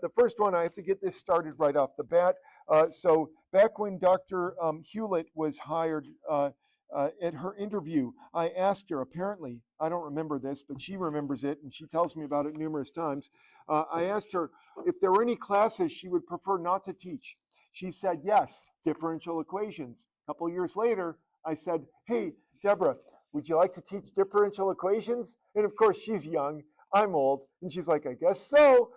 the first one, I have to get this started right off the bat. So back when Dr. Hewlett was hired at her interview, I asked her, apparently, I don't remember this, but she remembers it, and she tells me about it numerous times. I asked her if there were any classes she would prefer not to teach. She said, yes, differential equations. A couple years later, I said, hey, Deborah, would you like to teach differential equations? And of course, she's young, I'm old, and she's like, I guess so.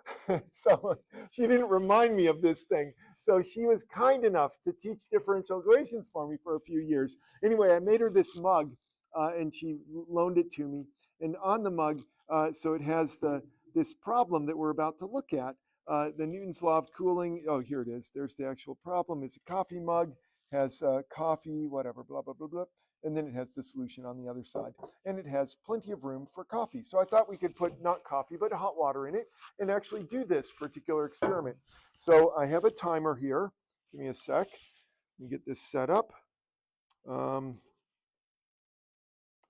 So she didn't remind me of this thing. So she was kind enough to teach differential equations for me for a few years. Anyway, I made her this mug, and she loaned it to me. And on the mug, so it has this problem that we're about to look at. The Newton's law of cooling. Oh, here it is. There's the actual problem. It's a coffee mug, has coffee, whatever, blah, blah, blah, blah. And then it has the solution on the other side. And it has plenty of room for coffee. So I thought we could put not coffee, but hot water in it and actually do this particular experiment. So I have a timer here. Give me a sec. Let me get this set up.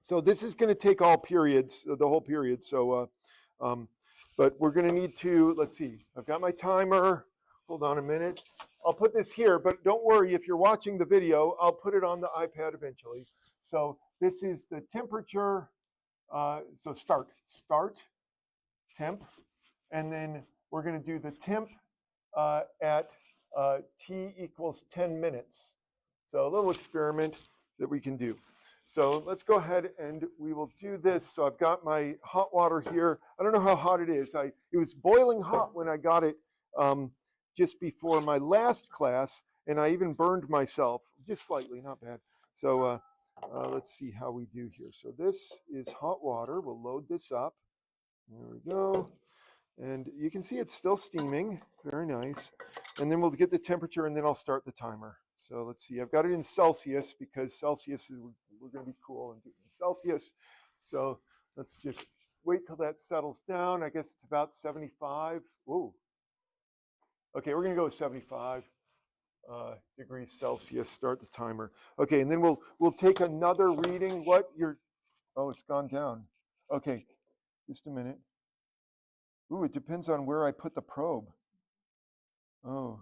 So this is going to take all periods, the whole period. So, but we're going to need to, let's see, I've got my timer. Hold on a minute. I'll put this here, but don't worry, if you're watching the video, I'll put it on the iPad eventually. So this is the temperature. So start, temp, and then we're going to do the temp at t equals 10 minutes. So a little experiment that we can do. So let's go ahead and we will do this. So I've got my hot water here. I don't know how hot it is. It was boiling hot when I got it just before my last class, and I even burned myself just slightly, not bad. So let's see how we do here. So this is hot water. We'll load this up. There we go. And you can see it's still steaming. Very nice. And then we'll get the temperature, and then I'll start the timer. So let's see. I've got it in Celsius because Celsius, we're going to be cool and do it in Celsius. So let's just wait till that settles down. I guess it's about 75. Ooh. Okay, we're going to go with 75 degrees Celsius. Start the timer. Okay, and then we'll take another reading. Oh, it's gone down. Okay, just a minute. Ooh, it depends on where I put the probe. Oh,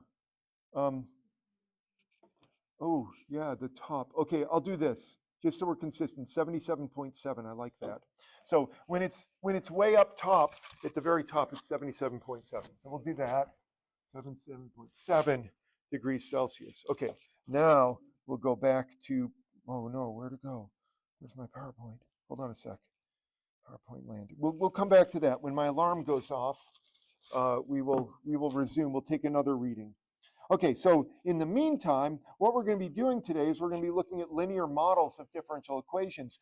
oh yeah, the top. Okay, I'll do this just so we're consistent. 77.7. I like that. So when it's way up top, at the very top, it's 77.7. So we'll do that. 77.7 degrees Celsius. Okay, now we'll go back to. Oh no, where to go? Where's my PowerPoint? Hold on a sec. PowerPoint landed. We'll come back to that when my alarm goes off. We will resume. We'll take another reading. Okay, so in the meantime, what we're going to be doing today is we're going to be looking at linear models of differential equations.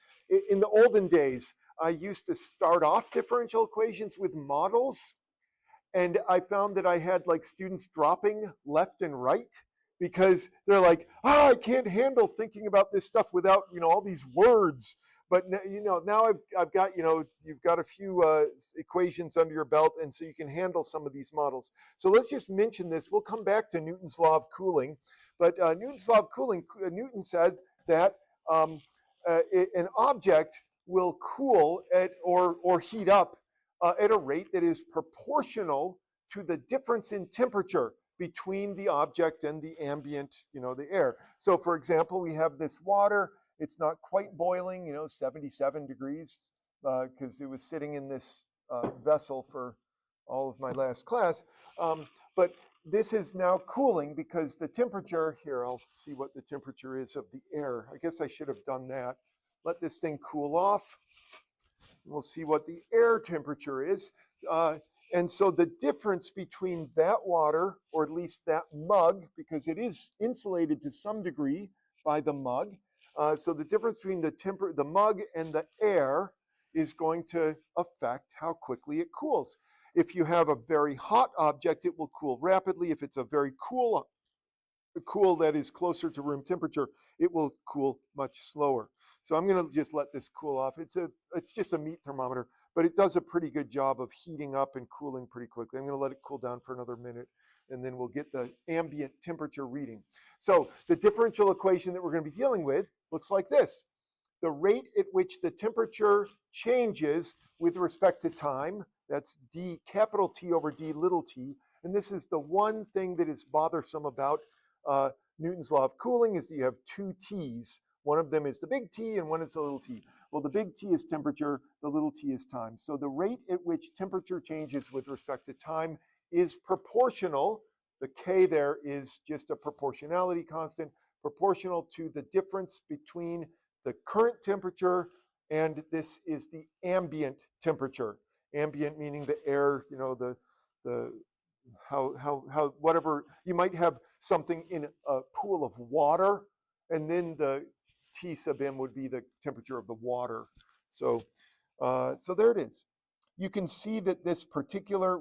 In the olden days, I used to start off differential equations with models, and I found that I had like students dropping left and right because they're like, I can't handle thinking about this stuff without, all these words. But now I've got, you've got a few equations under your belt, and so you can handle some of these models. So let's just mention this. We'll come back to Newton's law of cooling. But Newton's law of cooling, Newton said that an object will cool at or heat up at a rate that is proportional to the difference in temperature between the object and the ambient, the air. So for example, we have this water. It's not quite boiling, 77 degrees, because it was sitting in this vessel for all of my last class. But this is now cooling because the temperature, here, I'll see what the temperature is of the air. I guess I should have done that. Let this thing cool off. We'll see what the air temperature is. And so the difference between that water, or at least that mug, because it is insulated to some degree by the mug, so the difference between the mug and the air is going to affect how quickly it cools. If you have a very hot object, it will cool rapidly. If it's a very cool that is closer to room temperature, it will cool much slower. So I'm going to just let this cool off. It's just a meat thermometer, but it does a pretty good job of heating up and cooling pretty quickly. I'm going to let it cool down for another minute, and then we'll get the ambient temperature reading. So the differential equation that we're going to be dealing with looks like this. The rate at which the temperature changes with respect to time, that's d capital T over d little t, And this is the one thing that is bothersome about uh, Newton's law of cooling is that you have two T's. One of them is the big T and one is the little t. Well, the big T is temperature, the little t is time. So the rate at which temperature changes with respect to time is proportional. The K there is just a proportionality constant, proportional to the difference between the current temperature and this is the ambient temperature. Ambient meaning the air, you know, the how whatever, you might have something in a pool of water and then the T sub m would be the temperature of the water. So so there it is. You can see that this particular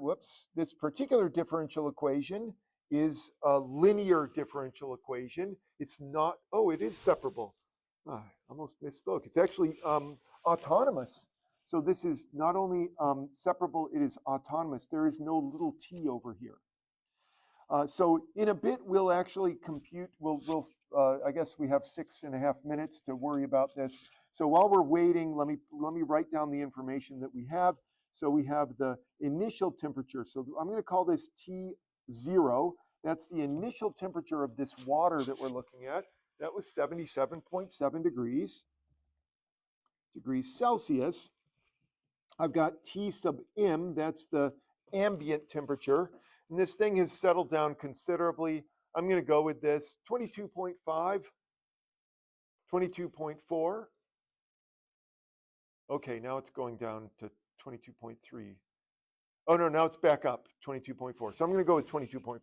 differential equation is a linear differential equation. It's not, oh, it is separable. I almost misspoke. It's actually autonomous. So this is not only separable, it is autonomous. There is no little t over here. So in a bit, we'll actually compute, I guess we have 6.5 minutes to worry about this. So while we're waiting, let me write down the information that we have. So we have the initial temperature. So I'm going to call this T0. That's the initial temperature of this water that we're looking at. That was 77.7 degrees Celsius. I've got T sub m, that's the ambient temperature. And this thing has settled down considerably. I'm going to go with this 22.5, 22.4. Okay, now it's going down to 22.3. Oh, no, now it's back up, 22.4. So I'm going to go with 22.4.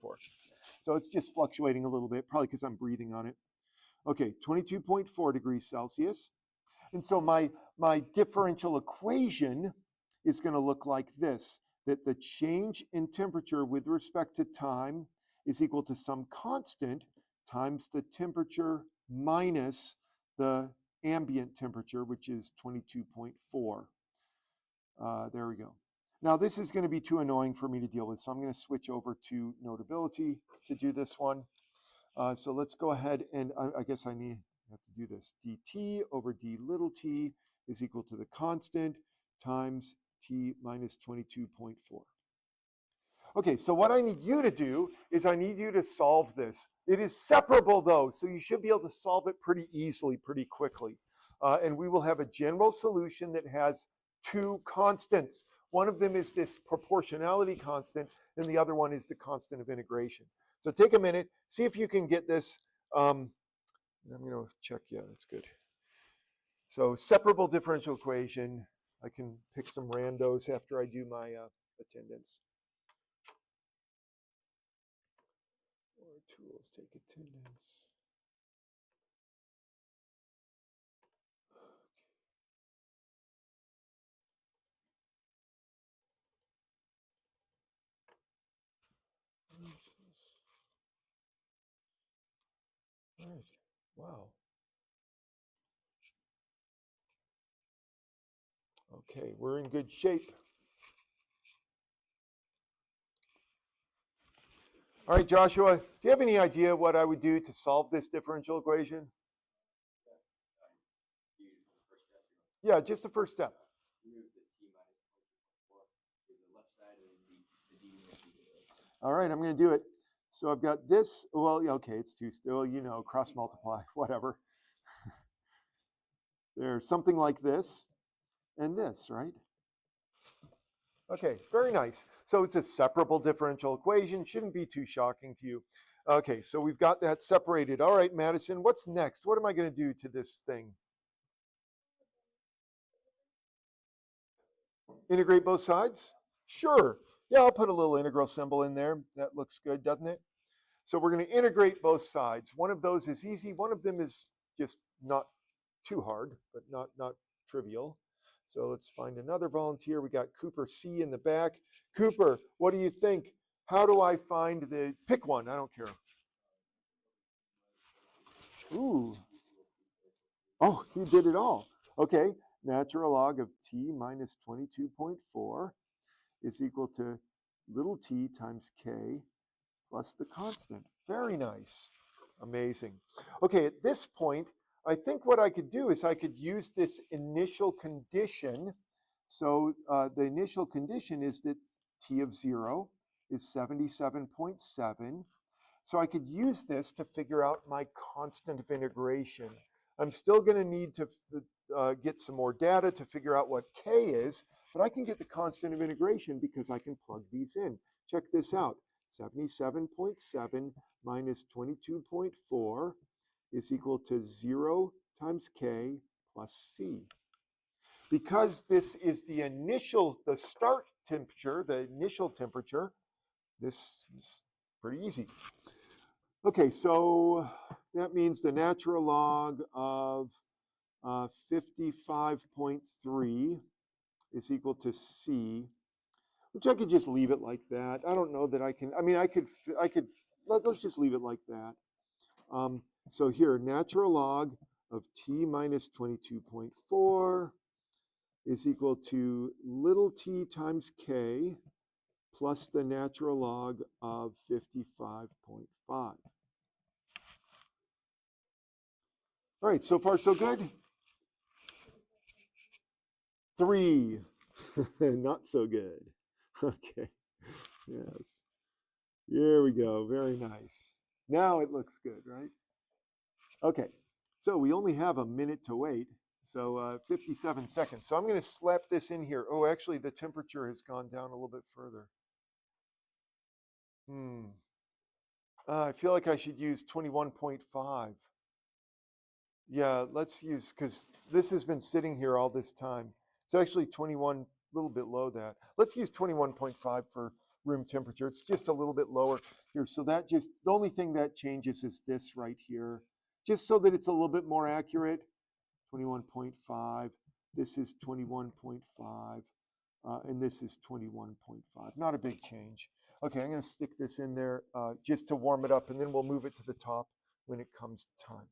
So it's just fluctuating a little bit, probably because I'm breathing on it. Okay, 22.4 degrees Celsius. And so my differential equation is going to look like this, that the change in temperature with respect to time is equal to some constant times the temperature minus the ambient temperature, which is 22.4. There we go. Now this is going to be too annoying for me to deal with, so I'm going to switch over to Notability to do this one. So let's go ahead and I guess I have to do this. dt over d little t is equal to the constant times t minus 22.4. Okay, so what I need you to do is I need you to solve this. It is separable though, so you should be able to solve it pretty easily, pretty quickly. And we will have a general solution that has two constants. One of them is this proportionality constant, and the other one is the constant of integration. So take a minute, see if you can get this. I'm going to check, yeah, that's good. So separable differential equation. I can pick some randos after I do my attendance. Or tools, take attendance. All right, wow. Okay, we're in good shape. All right, Joshua, do you have any idea what I would do to solve this differential equation? Yeah, just the first step. All right, I'm going to do it. So I've got this. Well, okay, it's too still, you know, cross multiply, whatever. There's something like this and this, right? Okay, very nice. So it's a separable differential equation. Shouldn't be too shocking to you. Okay, so we've got that separated. All right, Madison, what's next? What am I going to do to this thing? Integrate both sides? Sure. Yeah, I'll put a little integral symbol in there. That looks good, doesn't it? So we're going to integrate both sides. One of those is easy. One of them is just not too hard, but not trivial. So let's find another volunteer. We got Cooper C in the back. Cooper, what do you think? How do I find pick one? I don't care. Ooh. Oh, you did it all. Okay. Natural log of t minus 22.4 is equal to little t times k plus the constant. Very nice. Amazing. Okay, at this point, I think what I could do is I could use this initial condition. So the initial condition is that t of 0 is 77.7. So I could use this to figure out my constant of integration. I'm still going to need to get some more data to figure out what k is, but I can get the constant of integration because I can plug these in. Check this out. 77.7 minus 22.4 is equal to 0 times k plus c. Because this is the start temperature, the initial temperature, this is pretty easy. Okay, so that means the natural log of 55.3 is equal to c, which I could just leave it like that. I don't know that I can, I mean, let's just leave it like that. So here, natural log of t minus 22.4 is equal to little t times k plus the natural log of 55.5. All right, so far so good? 3, not so good. Okay, yes. Here we go, very nice. Now it looks good, right? Okay, so we only have a minute to wait, so 57 seconds. So I'm going to slap this in here. Oh, actually, the temperature has gone down a little bit further. I feel like I should use 21.5. Yeah, let's use, because this has been sitting here all this time. It's actually 21, a little bit low that. Let's use 21.5 for room temperature. It's just a little bit lower here. So that just, the only thing that changes is this right here, just so that it's a little bit more accurate. 21.5, this is 21.5, and this is 21.5. Not a big change. Okay, I'm going to stick this in there just to warm it up, and then we'll move it to the top when it comes time.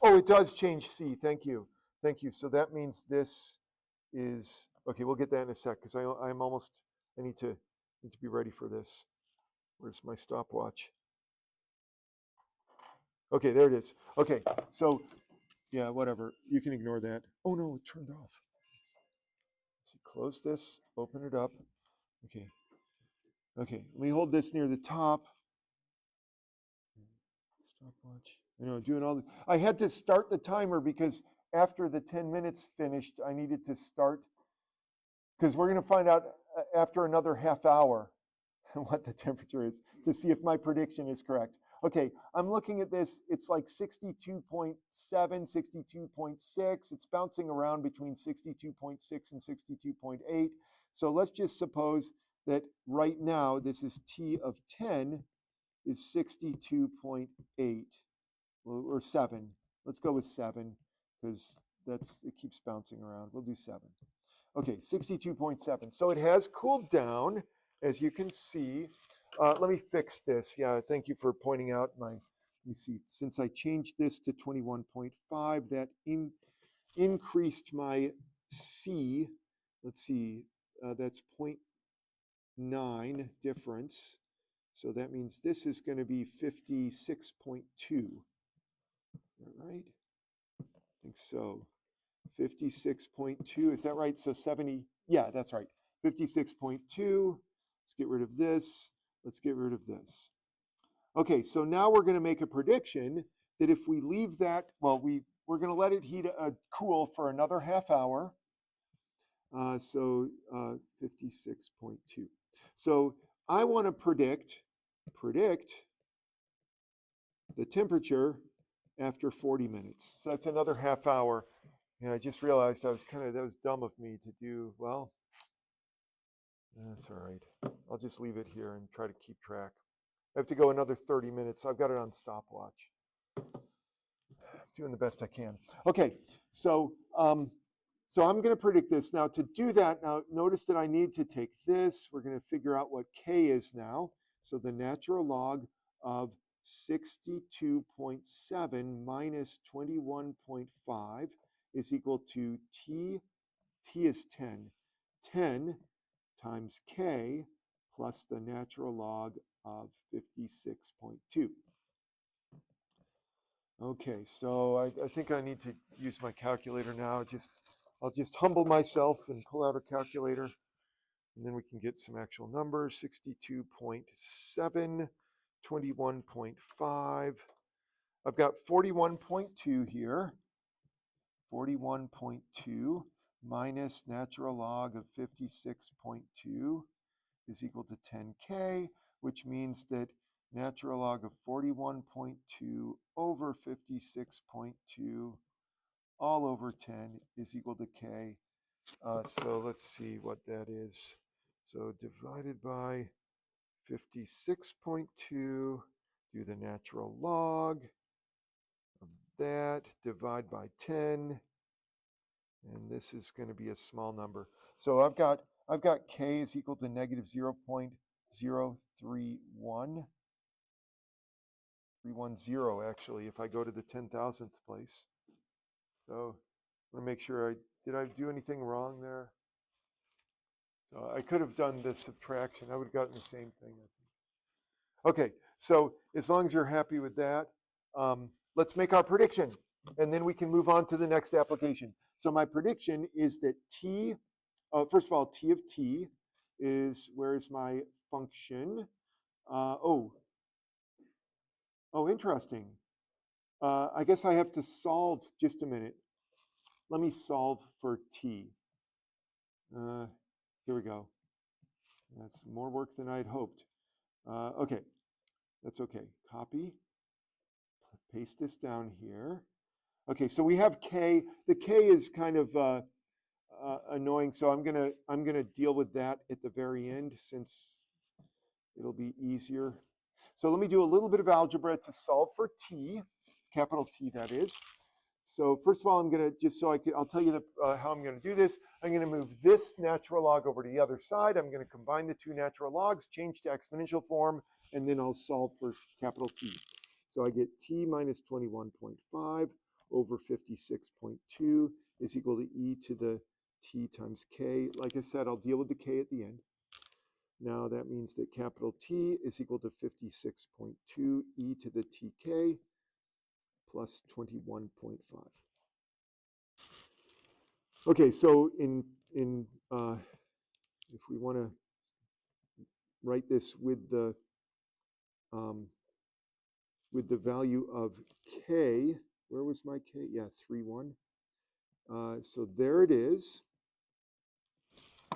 Oh, it does change C. Thank you. Thank you. So that means this is, okay, we'll get that in a sec because I'm almost, I need to be ready for this. Where's my stopwatch? Okay, there it is. Okay, so yeah, whatever. You can ignore that. Oh no, it turned off. So close this, open it up. Okay. Okay, let me hold this near the top. Stopwatch. You know, doing all the, I had to start the timer because after the 10 minutes finished, I needed to start, because we're going to find out after another half hour what the temperature is to see if my prediction is correct. Okay, I'm looking at this. It's like 62.7, 62.6. It's bouncing around between 62.6 and 62.8. So let's just suppose that right now this is T of 10 is 62.8 or 7. Let's go with 7 because it keeps bouncing around. We'll do 7. Okay, 62.7. So it has cooled down, as you can see. Let me fix this. Yeah, thank you for pointing out my, let me see, since I changed this to 21.5, that increased my C. Let's see, that's 0.9 difference. So that means this is going to be 56.2. Is that right? I think so. 56.2, is that right? So 70, yeah, that's right. 56.2, let's get rid of this. Let's get rid of this. Okay, so now we're going to make a prediction that if we leave that, well, we're going to let it cool for another half hour. So 56.2. So I want to predict the temperature after 40 minutes. So that's another half hour. Yeah, I just realized that was dumb of me to do. Well, that's all right. I'll just leave it here and try to keep track. I have to go another 30 minutes. I've got it on stopwatch. I'm doing the best I can. Okay, so I'm going to predict this. Now to do that, now notice that I need to take this. We're going to figure out what K is now. So the natural log of 62.7 minus 21.5 is equal to T is 10. 10 times K plus the natural log of 56.2. Okay, so I think I need to use my calculator now. I'll just humble myself and pull out a calculator. And then we can get some actual numbers, 62.7, 21.5. I've got 41.2 here. 41.2 minus natural log of 56.2 is equal to 10k, which means that natural log of 41.2 over 56.2 all over 10 is equal to k. So let's see what that is. So divided by 56.2, do the natural log of that, divide by 10, and this is going to be a small number. So I've got k is equal to negative 0.031, 310 actually, if I go to the 10,000th place. So I want to make sure did I do anything wrong there? So I could have done the subtraction. I would have gotten the same thing, I think. Okay, so as long as you're happy with that, let's make our prediction, and then we can move on to the next application. So my prediction is that t, first of all, t of t is, where's my function? Oh, interesting. I guess I have to solve, just a minute. Let me solve for t. Here we go. That's more work than I'd hoped. Okay, that's okay. Copy, paste this down here. Okay, so we have k. The k is kind of annoying, so I'm gonna deal with that at the very end since it'll be easier. So let me do a little bit of algebra to solve for t, capital T that is. So first of all, I'm gonna, just so I'll tell you how I'm gonna do this. I'm gonna move this natural log over to the other side. I'm gonna combine the two natural logs, change to exponential form, and then I'll solve for capital T. So I get t minus 21.5 over 56.2 is equal to e to the t times k. Like I said, I'll deal with the k at the end. Now that means that capital T is equal to 56.2 e to the tk plus 21.5. Okay, so if we want to write this with the value of k, where was my k? Yeah, 3.1. So there it is.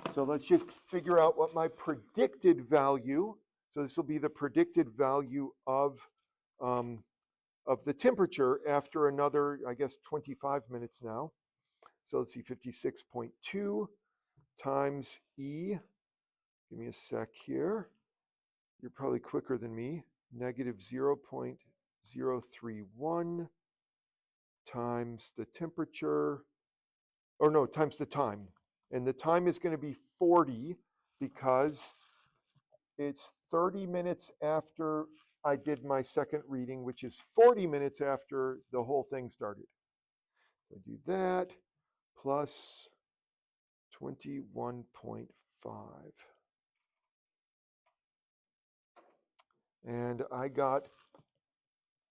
So let's just figure out what my predicted value. So this will be the predicted value of the temperature after another, I guess, 25 minutes now. So let's see, 56.2 times E. Give me a sec here. You're probably quicker than me. Negative 0.031 times the temperature, or no, times the time. And the time is going to be 40 because it's 30 minutes after I did my second reading, which is 40 minutes after the whole thing started. So I do that plus 21.5. And I got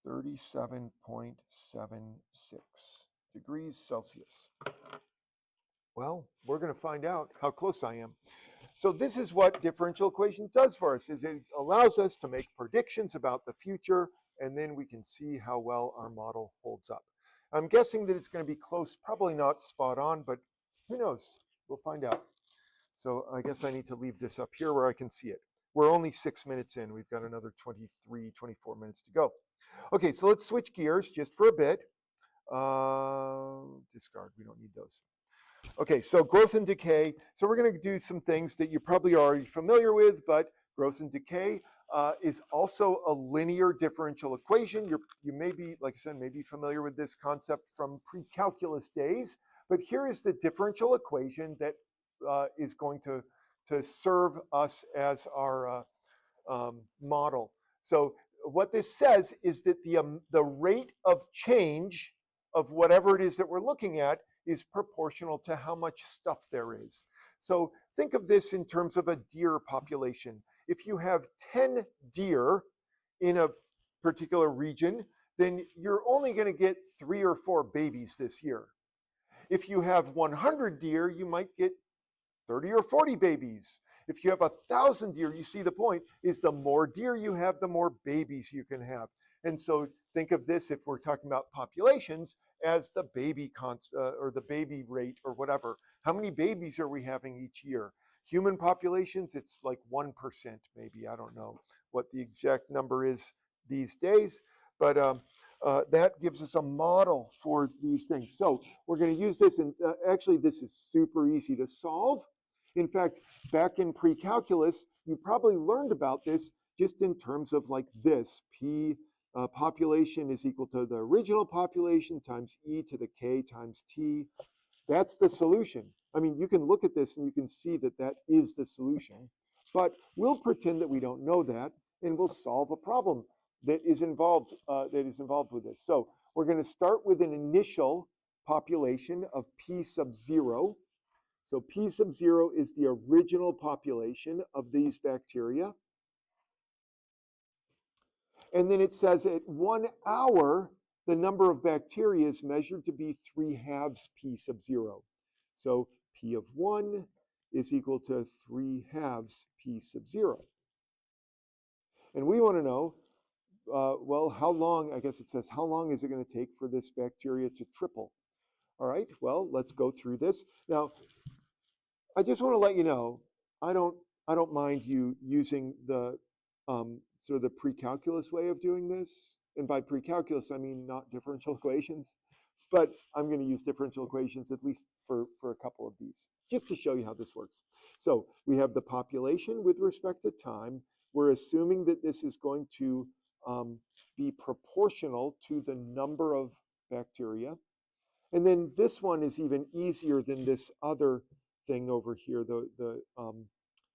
37.76 degrees Celsius. Well, we're going to find out how close I am. So this is what differential equation does for us, is it allows us to make predictions about the future, and then we can see how well our model holds up. I'm guessing that it's going to be close, probably not spot on, but who knows? We'll find out. So I guess I need to leave this up here where I can see it. We're only 6 minutes in. We've got another 23, 24 minutes to go. Okay, so let's switch gears just for a bit. Discard, we don't need those. Okay, so growth and decay. So we're going to do some things that you probably are already familiar with, but growth and decay is also a linear differential equation. You may be, like I said, may be familiar with this concept from pre-calculus days, but here is the differential equation that is going to serve us as our model. So what this says is that the rate of change of whatever it is that we're looking at is proportional to how much stuff there is. So think of this in terms of a deer population. If you have 10 deer in a particular region, then you're only going to get 3 or 4 babies this year. If you have 100 deer, you might get 30 or 40 babies. If you have 1,000 deer, you see the point is the more deer you have, the more babies you can have. And so think of this, if we're talking about populations, as the baby or the baby rate or whatever. How many babies are we having each year? Human populations, it's like 1%, maybe. I don't know what the exact number is these days, but that gives us a model for these things. So we're going to use this, and actually this is super easy to solve. In fact, back in pre-calculus, you probably learned about this just in terms of like this. P population is equal to the original population times e to the k times t. That's the solution. I mean, you can look at this and you can see that that is the solution, but we'll pretend that we don't know that, and we'll solve a problem that is involved with this. So we're going to start with an initial population of p sub 0. So p sub 0 is the original population of these bacteria. And then it says at 1 hour, the number of bacteria is measured to be 3/2 p sub 0. So p of 1 is equal to 3/2 p sub 0. And we want to know, well, how long, I guess it says, how long is it going to take for this bacteria to triple? All right, well, let's go through this. Now, I just want to let you know, I don't mind you using the sort of the pre-calculus way of doing this. And by pre-calculus, I mean not differential equations, but I'm going to use differential equations at least for a couple of these, just to show you how this works. So we have the population with respect to time. We're assuming that this is going to be proportional to the number of bacteria. And then this one is even easier than this other thing over here, the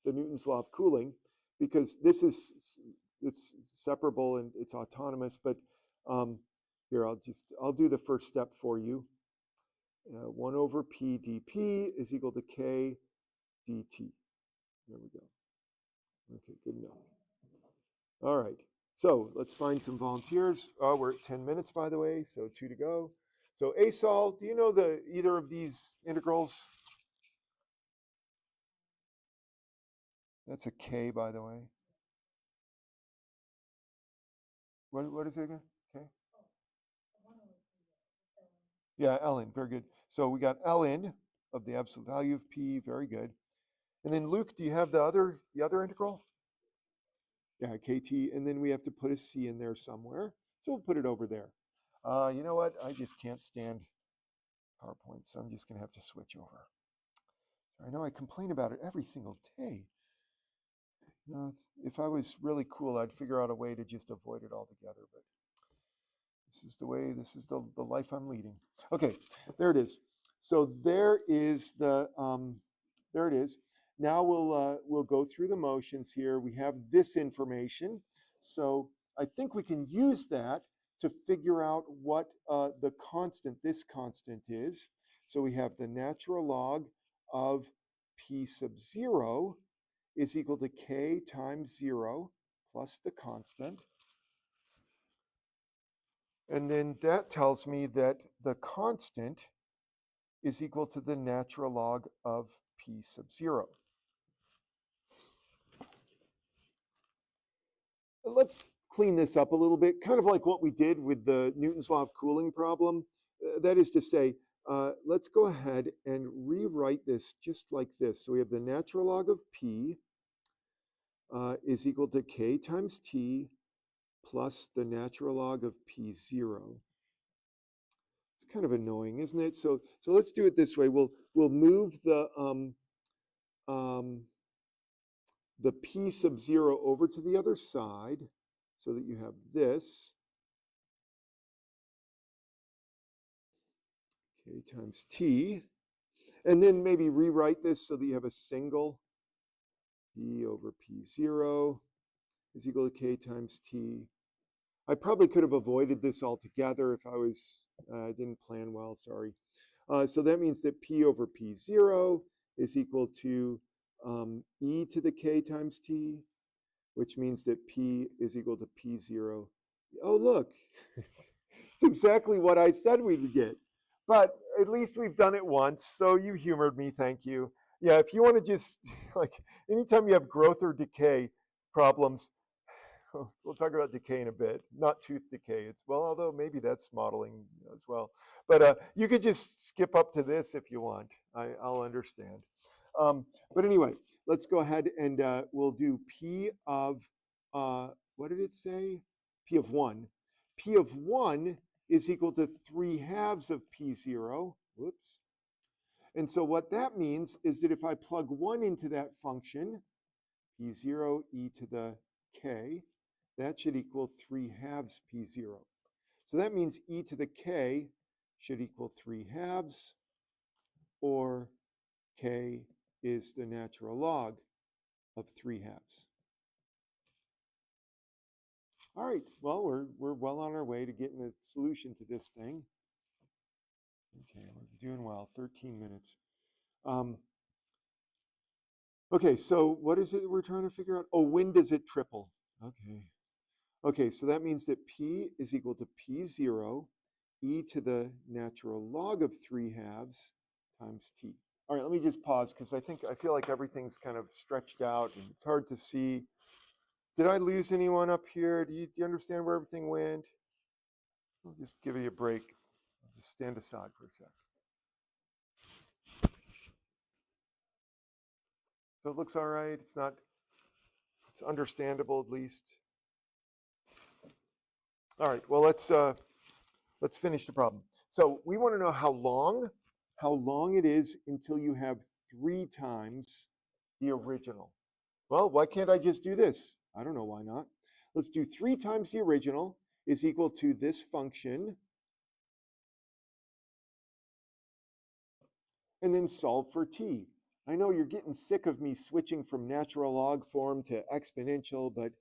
Newton's law of cooling, because this is it's separable and it's autonomous. But here, I'll do the first step for you. 1 over p dp is equal to k dt. There we go. Okay, good enough. All right, so let's find some volunteers. We're at 10 minutes, by the way, so 2 to go. So Asol, do you know either of these integrals? That's a k, by the way. What is it again? Okay. Yeah, ln, very good. So we got ln of the absolute value of p, very good. And then Luke, do you have the other integral? Yeah, kt, and then we have to put a c in there somewhere. So we'll put it over there. You know what? I just can't stand PowerPoint, so I'm just going to have to switch over. I know I complain about it every single day. You know, if I was really cool, I'd figure out a way to just avoid it altogether, but this is the life I'm leading. Okay, there it is. So there is there it is. Now we'll go through the motions here. We have this information. So I think we can use that to figure out what this constant is. So we have the natural log of p sub 0 is equal to k times 0 plus the constant. And then that tells me that the constant is equal to the natural log of p sub 0. Let's clean this up a little bit, kind of like what we did with the Newton's law of cooling problem. That is to say, let's go ahead and rewrite this just like this. So we have the natural log of p is equal to k times t plus the natural log of p0. It's kind of annoying, isn't it? So let's do it this way. We'll move the p sub 0 over to the other side so that you have this k times t, and then maybe rewrite this so that you have a single p over p0 is equal to k times t. I probably could have avoided this altogether if I didn't plan well, sorry. So that means that p over p0 is equal to e to the k times t, which means that p is equal to p0. Oh, look, it's exactly what I said we would get. But at least we've done it once, so you humored me, thank you. Yeah, if you want to just, like, anytime you have growth or decay problems, we'll talk about decay in a bit, not tooth decay. It's, well, although maybe that's modeling as well. But you could just skip up to this if you want. I'll understand. But anyway, let's go ahead and we'll do P of, what did it say? P of 1. P of 1 is equal to 3/2 of P0. Whoops. And so what that means is that if I plug 1 into that function, P0 e to the k, that should equal 3/2 P0. So that means e to the k should equal 3/2, or k is the natural log of 3/2. All right, well, we're well on our way to getting a solution to this thing. Okay, we're doing well, 13 minutes. Okay, so what is it we're trying to figure out? Oh, when does it triple? Okay. Okay, so that means that P is equal to P0 e to the natural log of 3/2 times T. All right, let me just pause because I feel like everything's kind of stretched out and it's hard to see. Did I lose anyone up here? Do you understand where everything went? I'll just give you a break. I'll just stand aside for a sec. So it looks all right. It's understandable at least. All right, well, let's finish the problem. So we want to know how long it is until you have 3 times the original. Well, why can't I just do this? I don't know why not. Let's do 3 times the original is equal to this function, and then solve for t. I know you're getting sick of me switching from natural log form to exponential, but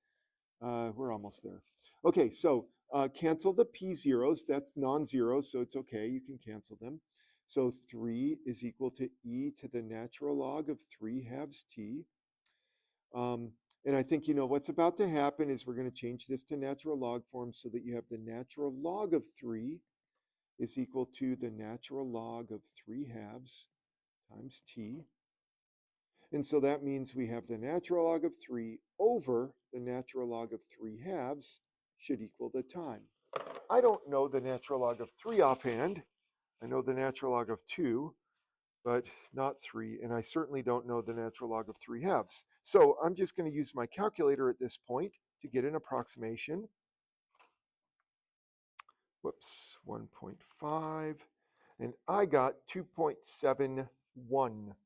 we're almost there. Okay, so cancel the p-zeros. That's non-zero, so it's okay. You can cancel them. So 3 is equal to e to the natural log of 3/2 t. And I think you know what's about to happen is we're going to change this to natural log form so that you have the natural log of 3 is equal to the natural log of 3/2 times t. And so that means we have the natural log of 3 over the natural log of 3/2 should equal the time. I don't know the natural log of 3 offhand. I know the natural log of 2, but not 3. And I certainly don't know the natural log of 3/2. So I'm just going to use my calculator at this point to get an approximation. Whoops, 1.5. And I got 2.71.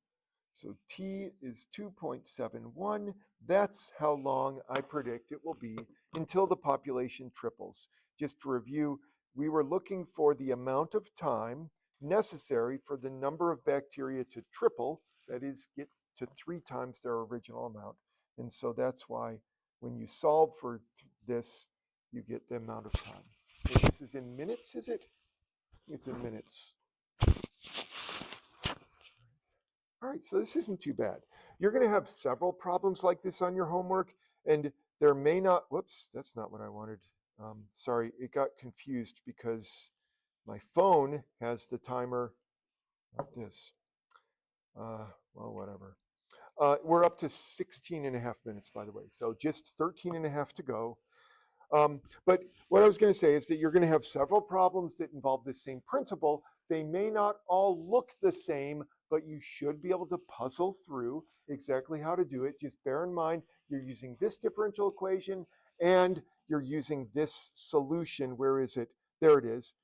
So t is 2.71. That's how long I predict it will be until the population triples. Just to review, we were looking for the amount of time necessary for the number of bacteria to triple, that is, get to 3 times their original amount. And so that's why when you solve for this, you get the amount of time. So this is in minutes, is it? It's in minutes. All right, so this isn't too bad. You're going to have several problems like this on your homework, and there may not, whoops, that's not what I wanted. Sorry, it got confused because my phone has the timer like this. Well, whatever. We're up to 16 and a half minutes, by the way, so just 13 and a half to go. But what I was going to say is that you're going to have several problems that involve the same principle. They may not all look the same, but you should be able to puzzle through exactly how to do it. Just bear in mind, you're using this differential equation and you're using this solution. Where is it? There it is.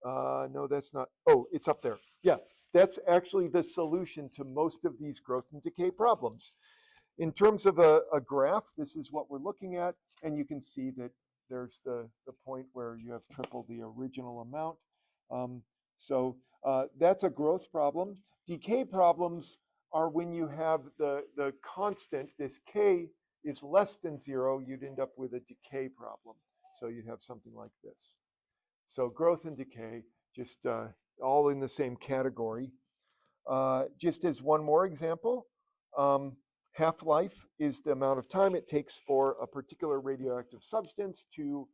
No, that's not. Oh, it's up there. Yeah, that's actually the solution to most of these growth and decay problems. In terms of a graph, this is what we're looking at, and you can see that there's the point where you have triple the original amount. So that's a growth problem. Decay problems are when you have the constant, this k is less than 0, you'd end up with a decay problem. So you'd have something like this. So growth and decay, just all in the same category. Just as one more example, half-life is the amount of time it takes for a particular radioactive substance to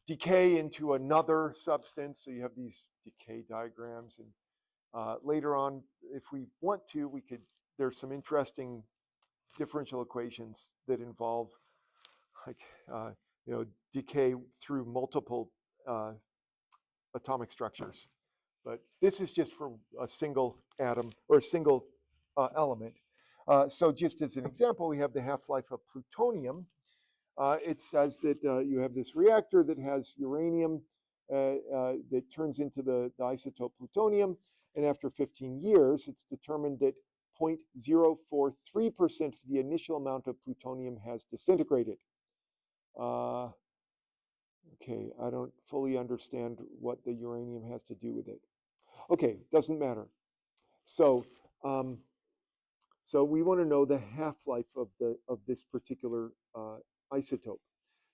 decay into another substance. So you have these decay diagrams, and later on, if we want to, we could there's some interesting differential equations that involve like decay through multiple atomic structures. But this is just for a single atom or a single element. So just as an example, we have the half-life of plutonium. It says that you have this reactor that has uranium that turns into the isotope plutonium, and after 15 years, it's determined that 0.043% of the initial amount of plutonium has disintegrated. Okay, I don't fully understand what the uranium has to do with it. Okay, doesn't matter. So, so we want to know the half-life of this particular isotope.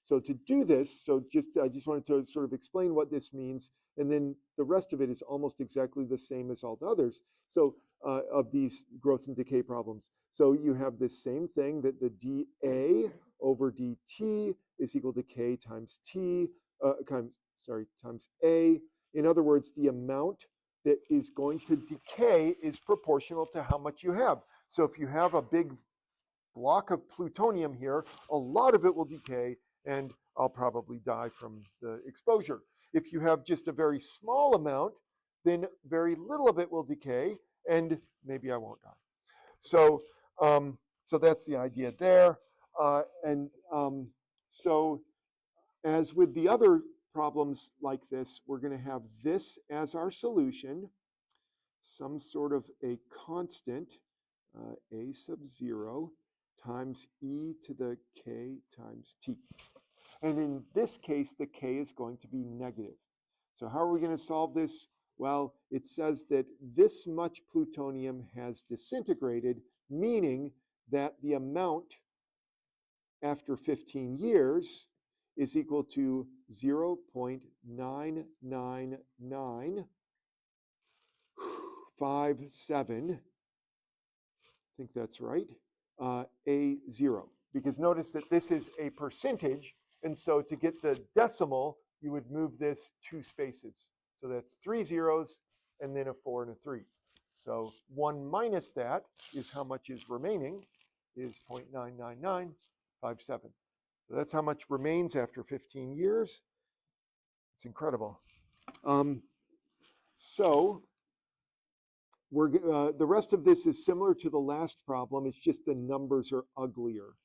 So to do this, I just wanted to sort of explain what this means, and then the rest of it is almost exactly the same as all the others. So of these growth and decay problems. So you have this same thing that the dA over dt is equal to k times t times a. In other words, the amount that is going to decay is proportional to how much you have. So if you have a big block of plutonium here, a lot of it will decay, and I'll probably die from the exposure. If you have just a very small amount, then very little of it will decay, and maybe I won't die. So, so that's the idea there. So as with the other problems like this, we're going to have this as our solution, some sort of a constant, a sub 0 times e to the k times t. And in this case, the k is going to be negative. So how are we going to solve this? Well, it says that this much plutonium has disintegrated, meaning that the amount after 15 years is equal to 0.99957. I think that's right, A0. Because notice that this is a percentage, and so to get the decimal, you would move this 2 spaces. So that's 3 zeros, and then a 4 and a 3. So 1 minus that is how much is remaining, is 0.99957. So that's how much remains after 15 years. It's incredible. So the rest of this is similar to the last problem. It's just the numbers are uglier.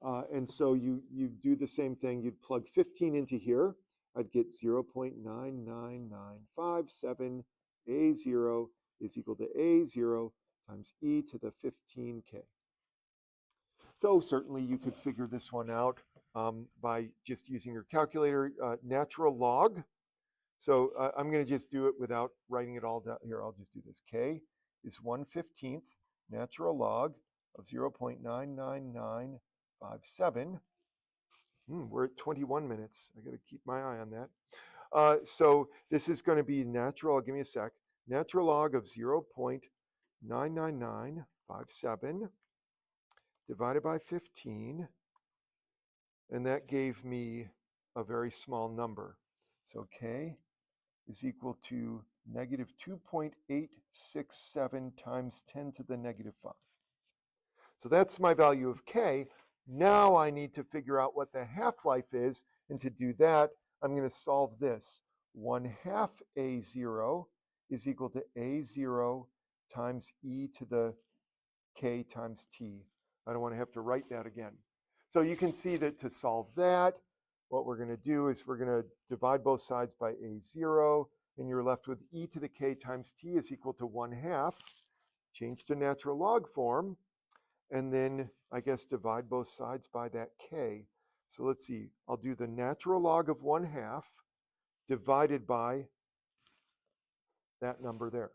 And so you do the same thing. You'd plug 15 into here. I'd get 0.99957. A0 is equal to A0 times e to the 15k. So certainly you could figure this one out by just using your calculator, natural log. So I'm going to just do it without writing it all down here. I'll just do this. K is 1/15 natural log of 0.99957. We're at 21 minutes. I got to keep my eye on that. So this is going to be natural. Give me a sec. Natural log of 0.99957 divided by 15. And that gave me a very small number. So K is equal to negative 2.867 times 10 to the negative 5. So that's my value of K. Now I need to figure out what the half-life is, and to do that, I'm going to solve this. 1/2 A0 is equal to A0 times e to the k times t. I don't want to have to write that again. So you can see that to solve that, what we're going to do is we're going to divide both sides by A0, and you're left with e to the k times t is equal to 1/2. Change to natural log form, and then I guess divide both sides by that k. So let's see, I'll do the natural log of 1/2 divided by that number there.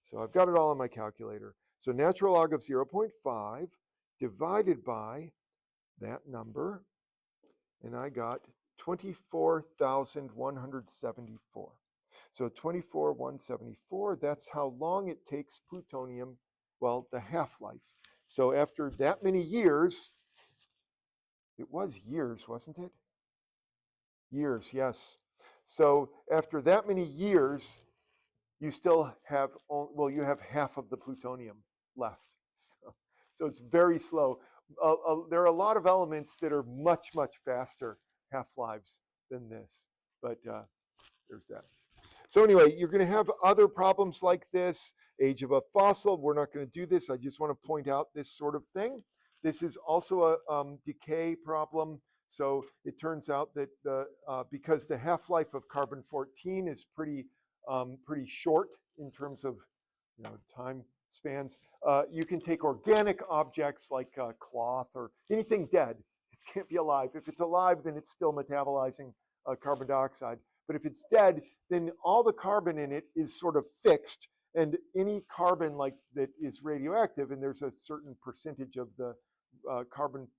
So I've got it all on my calculator. So natural log of 0.5 divided by that number, and I got 24,174. So 24,174, that's how long it takes plutonium, well, the half-life. So after that many years, it was years, wasn't it? Years, yes. So after that many years, you still have, well, you have half of the plutonium left. So it's very slow. There are a lot of elements that are much, much faster half-lives than this, but there's that. So anyway, you're going to have other problems like this. Age of a fossil, we're not going to do this. I just want to point out this sort of thing. This is also a decay problem. So it turns out that because the half-life of carbon-14 is pretty short in terms of time spans, you can take organic objects like cloth or anything dead. This can't be alive. If it's alive, then it's still metabolizing carbon dioxide. But if it's dead, then all the carbon in it is sort of fixed, and any carbon like that is radioactive, and there's a certain percentage of the carbon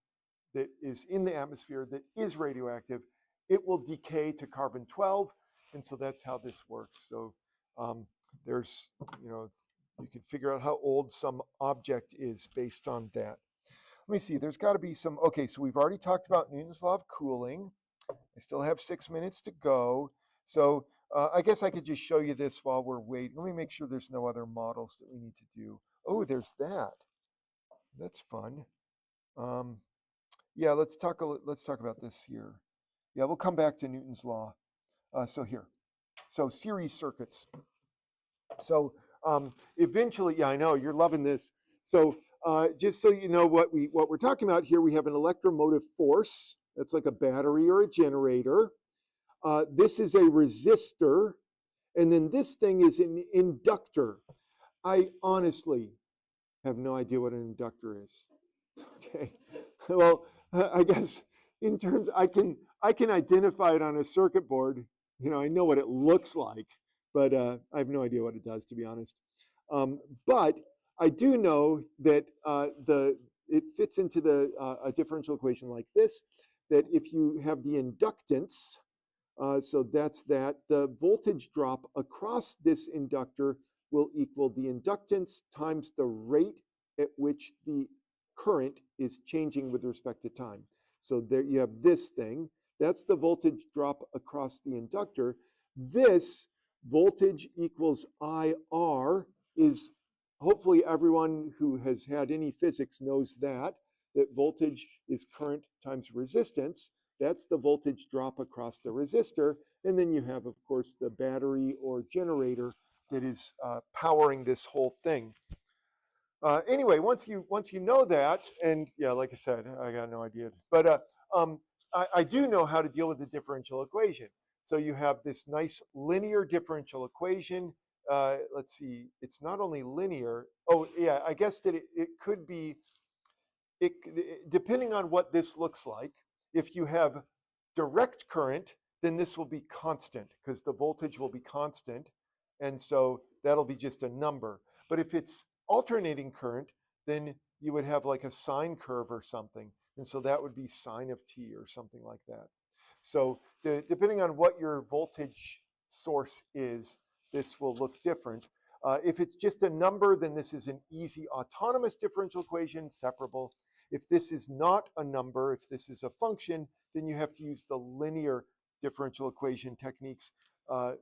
that is in the atmosphere that is radioactive, it will decay to carbon-12, and so that's how this works. So there's, you can figure out how old some object is based on that. Let me see, there's got to be some, okay, so we've already talked about Newton's law of cooling. I still have 6 minutes to go. So I guess I could just show you this while we're waiting. Let me make sure there's no other models that we need to do. Oh, there's that. That's fun. Yeah, let's talk about this here. Yeah, we'll come back to Newton's law. So here, so series circuits. So eventually, yeah, I know you're loving this. So just so you know what we're talking about here, we have an electromotive force. That's like a battery or a generator. This is a resistor, and then this thing is an inductor. I honestly have no idea what an inductor is. Okay, well, I guess in terms, I can identify it on a circuit board. I know what it looks like, but I have no idea what it does, to be honest. But I do know that it fits into a differential equation like this, that if you have the inductance, so that's that, the voltage drop across this inductor will equal the inductance times the rate at which the current is changing with respect to time. So there you have this thing. That's the voltage drop across the inductor. This voltage equals IR is, hopefully everyone who has had any physics knows that voltage is current times resistance. That's the voltage drop across the resistor. And then you have, of course, the battery or generator that is powering this whole thing. Anyway, once you know that, and yeah, like I said, I got no idea, but I do know how to deal with the differential equation. So you have this nice linear differential equation. Let's see, it's not only linear. Oh yeah, I guess that it could be, depending on what this looks like. If you have direct current, then this will be constant because the voltage will be constant, and so that'll be just a number. But if it's alternating current, then you would have like a sine curve or something, and so that would be sine of t or something like that. So depending on what your voltage source is, this will look different. If it's just a number, then this is an easy autonomous differential equation, separable. If this is not a number, if this is a function, then you have to use the linear differential equation techniques,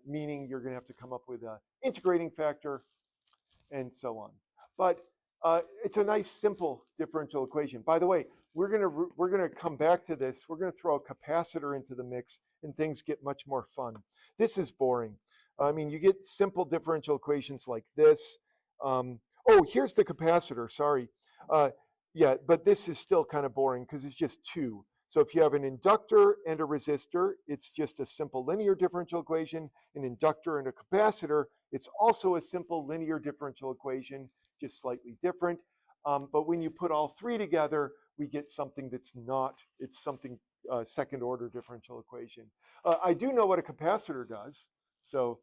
meaning you're going to have to come up with an integrating factor and so on. But it's a nice, simple differential equation. By the way, we're gonna come back to this. We're going to throw a capacitor into the mix, and things get much more fun. This is boring. I mean, you get simple differential equations like this. Oh, here's the capacitor. Sorry. Yeah, but this is still kind of boring because it's just two. So if you have an inductor and a resistor, it's just a simple linear differential equation. An inductor and a capacitor, it's also a simple linear differential equation, just slightly different. But when you put all three together, we get something that's not, it's something second order differential equation. I do know what a capacitor does. So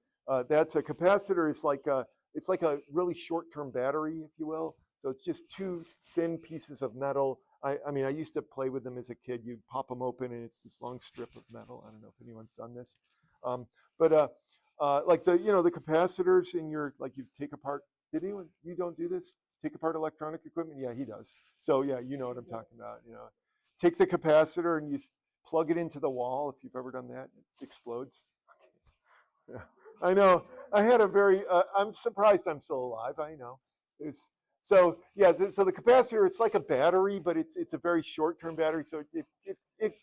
that's a capacitor is like it's like a really short-term battery, if you will. So it's just two thin pieces of metal. I mean, I used to play with them as a kid. You pop them open and it's this long strip of metal. I don't know if anyone's done this. Like the capacitors in your, like you take apart, you don't do this? Take apart electronic equipment? Yeah, he does. So yeah, you know what I'm talking about. Take the capacitor and you plug it into the wall. If you've ever done that, it explodes. Yeah, I know. I had a very, I'm surprised I'm still alive. I know. So yeah, so the capacitor, it's like a battery, but it's a very short-term battery, so it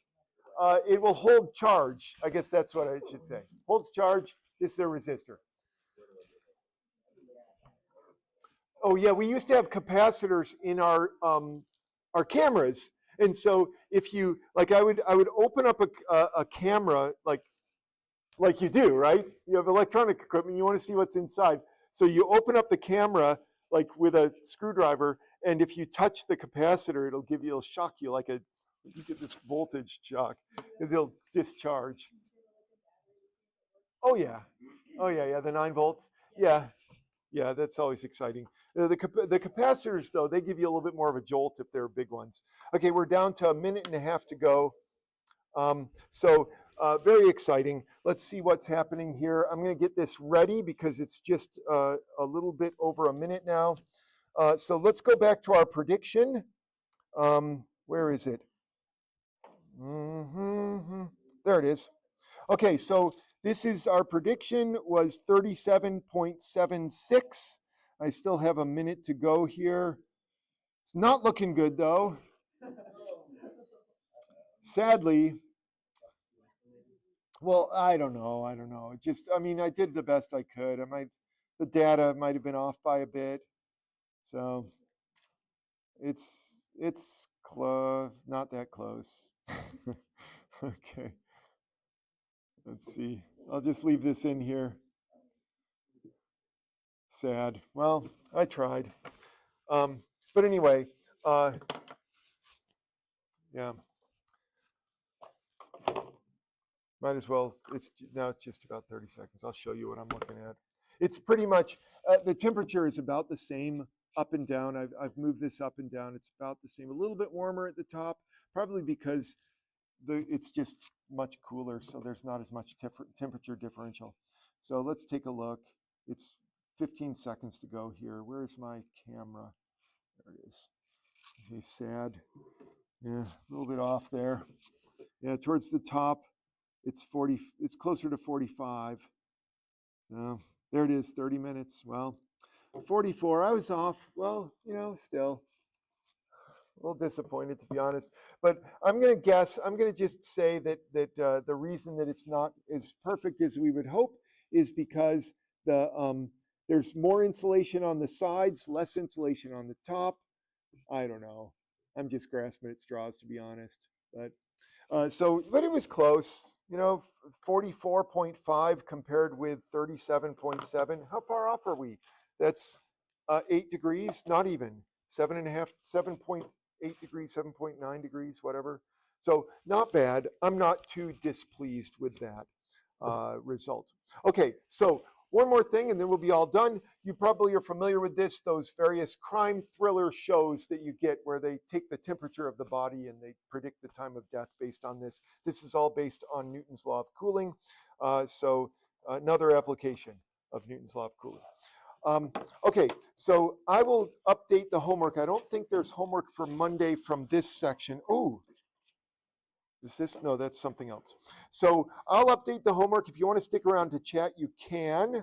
will hold charge. I guess that's what I should say. Holds charge. This is a resistor. Oh yeah, we used to have capacitors in our cameras, and so if you like, I would open up a camera like you do, right? You have electronic equipment. You want to see what's inside, so you open up the camera like with a screwdriver, and if you touch the capacitor, it'll shock you like you get this voltage shock because it'll discharge. Oh yeah, oh yeah, yeah. The 9 volts. Yeah, yeah. That's always exciting. The capacitors though, they give you a little bit more of a jolt if they're big ones. Okay, we're down to a minute and a half to go. So very exciting. Let's see what's happening here. I'm going to get this ready because it's just a little bit over a minute now. So let's go back to our prediction. Where is it? There it is. Okay, so this is our prediction was 37.76. I still have a minute to go here. It's not looking good though. Sadly, well, I don't know. I don't know. Just, I mean, I did the best I could. The data might have been off by a bit. So it's close, not that close. Okay, let's see. I'll just leave this in here. Sad. Well, I tried. But anyway, yeah, might as well. It's just about 30 seconds. I'll show you what I'm looking at. It's pretty much, the temperature is about the same up and down. I've moved this up and down. It's about the same, a little bit warmer at the top, probably because it's just much cooler, so there's not as much temperature differential. So let's take a look. It's 15 seconds to go here. Where's my camera? There it is. Okay, sad. Yeah, a little bit off there. Yeah, towards the top, it's 40. It's closer to 45. There it is, 30 minutes. Well, 44. I was off. Well, still a little disappointed to be honest. But I'm going to guess. I'm going to just say that the reason that it's not as perfect as we would hope is because there's more insulation on the sides, less insulation on the top. I don't know. I'm just grasping at straws to be honest. But but it was close. 44.5 compared with 37.7. How far off are we? That's 8 degrees, not even 7.5, 7.8 degrees, 7.9 degrees, whatever. So not bad. I'm not too displeased with that result. Okay, so one more thing and then we'll be all done. You probably are familiar with this, those various crime thriller shows that you get where they take the temperature of the body and they predict the time of death based on this. This is all based on Newton's law of cooling. So another application of Newton's law of cooling. Okay, so I will update the homework. I don't think there's homework for Monday from this section. Oh, is this? No, that's something else. So I'll update the homework. If you want to stick around to chat, you can.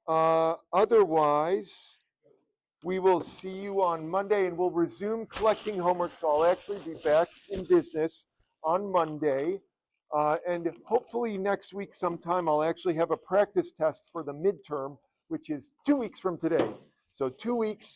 Otherwise, we will see you on Monday and we'll resume collecting homework. So I'll actually be back in business on Monday. And hopefully next week sometime, I'll actually have a practice test for the midterm, which is 2 weeks from today. So 2 weeks